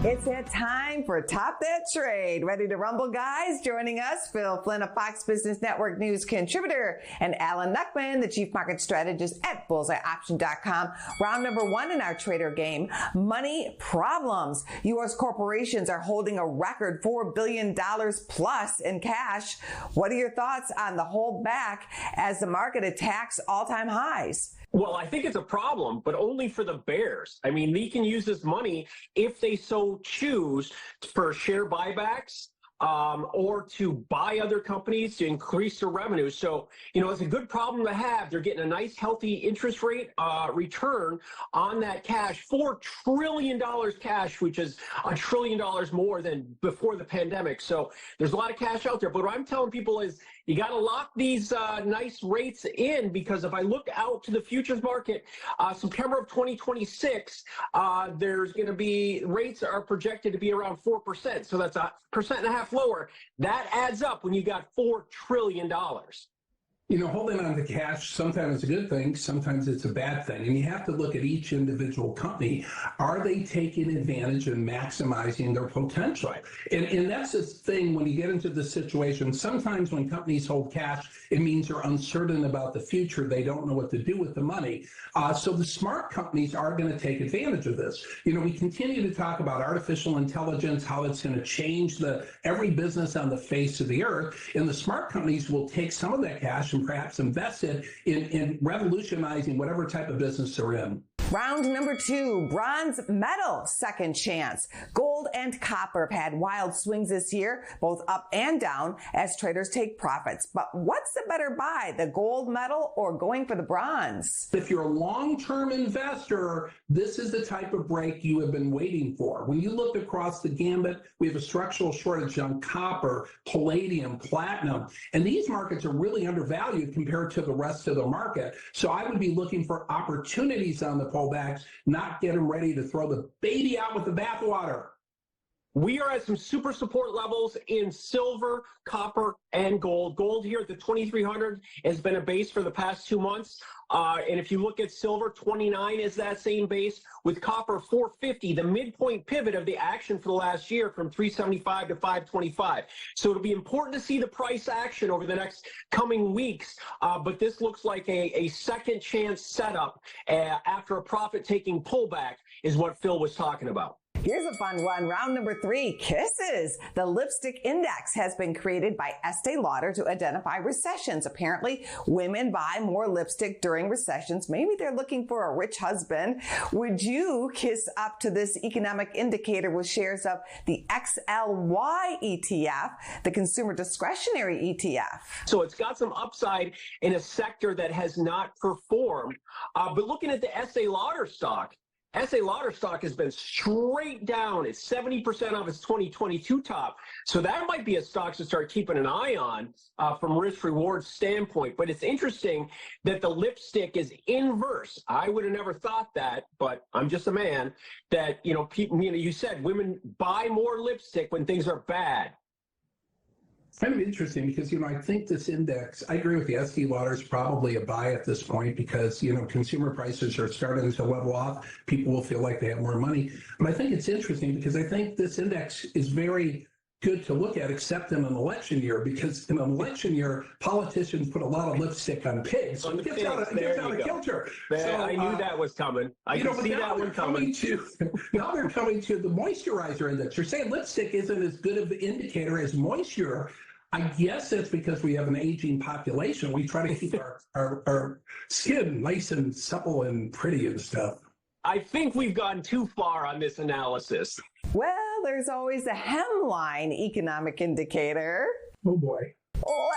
It's that time for Top That Trade. Ready to rumble, guys? Joining us, Phil Flynn, a Fox Business Network News contributor, and Alan Nuckman, the chief market strategist at BullseyeOption.com. Round number one in our trader game, money problems. U.S. corporations are holding a record $4 billion plus in cash. What are your thoughts on the holdback as the market attacks all-time highs? Well, I think it's a problem, but only for the bears. I mean, they can use this money if they so choose for share buybacks or to buy other companies to increase their revenue. So, it's a good problem to have. They're getting a nice, healthy interest rate return on that cash, $4 trillion cash, which is $1 trillion more than before the pandemic. So there's a lot of cash out there. But what I'm telling people is you got to lock these nice rates in, because if I look out to the futures market, September of 2026, there's going to be rates are projected to be around 4%. So that's 1.5% lower. That adds up when you got $4 trillion. Holding on to cash sometimes is a good thing, sometimes it's a bad thing. And you have to look at each individual company. Are they taking advantage and maximizing their potential? And that's the thing when you get into this situation. Sometimes when companies hold cash, it means they're uncertain about the future. They don't know what to do with the money. So the smart companies are going to take advantage of this. We continue to talk about artificial intelligence, how it's going to change every business on the face of the earth. And the smart companies will take some of that cash and perhaps invest it in revolutionizing whatever type of business they're in. Round number two, bronze medal, second chance. Gold and copper have had wild swings this year, both up and down, as traders take profits. But what's the better buy, the gold medal or going for the bronze? If you're a long-term investor, this is the type of break you have been waiting for. When you look across the gambit, we have a structural shortage on copper, palladium, platinum, and these markets are really undervalued compared to the rest of the market. So I would be looking for opportunities on the pullbacks, not get them ready to throw the baby out with the bathwater. We are at some super support levels in silver, copper, and gold. Gold here at the 2,300 has been a base for the past 2 months. And if you look at silver, 29 is that same base. With copper, 450, the midpoint pivot of the action for the last year from 375 to 525. So it'll be important to see the price action over the next coming weeks. But this looks like a second chance setup after a profit-taking pullback is what Phil was talking about. Here's a fun one. Round number three, kisses. The lipstick index has been created by Estee Lauder to identify recessions. Apparently, women buy more lipstick during recessions. Maybe they're looking for a rich husband. Would you kiss up to this economic indicator with shares of the XLY ETF, the consumer discretionary ETF? So it's got some upside in a sector that has not performed. But looking at the Estee Lauder stock, Estee Lauder stock has been straight down. It's 70% off its 2022 top. So that might be a stock to start keeping an eye on from risk-reward standpoint. But it's interesting that the lipstick is inverse. I would have never thought that, but I'm just a man, that, people, you said women buy more lipstick when things are bad. Kind of interesting because, I think this index, I agree with the Estee Lauder is probably a buy at this point because, consumer prices are starting to level off. People will feel like they have more money. But I think it's interesting because I think this index is very good to look at, except in an election year, because in an election year, politicians put a lot of lipstick on pigs. So it gets out of kilter. I knew that was coming. I can see that one coming. Now they're coming to the moisturizer index. You're saying lipstick isn't as good of an indicator as moisture. I guess it's because we have an aging population. We try to keep our skin nice and supple and pretty and stuff. I think we've gone too far on this analysis. Well, there's always a hemline economic indicator. Oh, boy.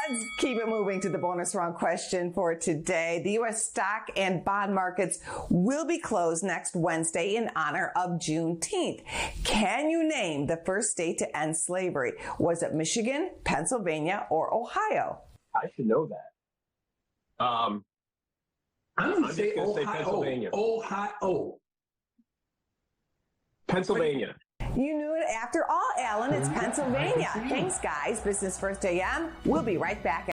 Let's keep it moving to the bonus round question for today. The U.S. stock and bond markets will be closed next Wednesday in honor of Juneteenth. Can you name the first state to end slavery? Was it Michigan, Pennsylvania, or Ohio? I should know that. I'm going to say Pennsylvania. Ohio. Pennsylvania. You knew it after all, Alan. It's Pennsylvania. Thanks, guys. Business First AM. We'll be right back.